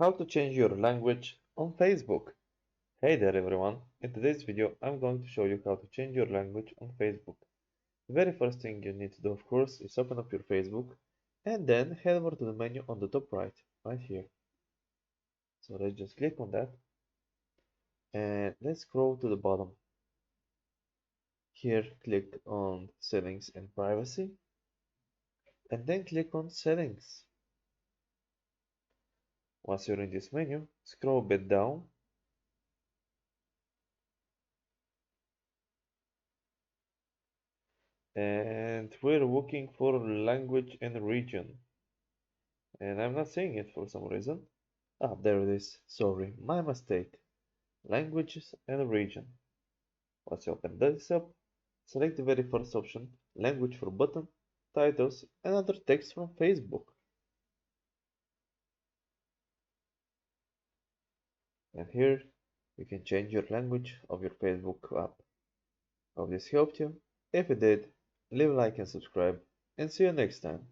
How to change your language on Facebook. Hey there everyone, in today's video I'm going to show you how to change your language on Facebook. The very first thing you need to do of course is open up your Facebook and then head over to the menu on the top right here. So let's just click on that and let's scroll to the bottom. Here click on settings and privacy and then click on settings. Once you're in this menu, scroll a bit down and we're looking for language and region. And I'm not seeing it for some reason. Ah, there it is. Sorry, my mistake. Languages and region. Once you open this up, select the very first option, language for button, titles, and other text from Facebook. And here, you can change your language of your Facebook app. Hope this helped you. If it did, leave a like and subscribe, and see you next time.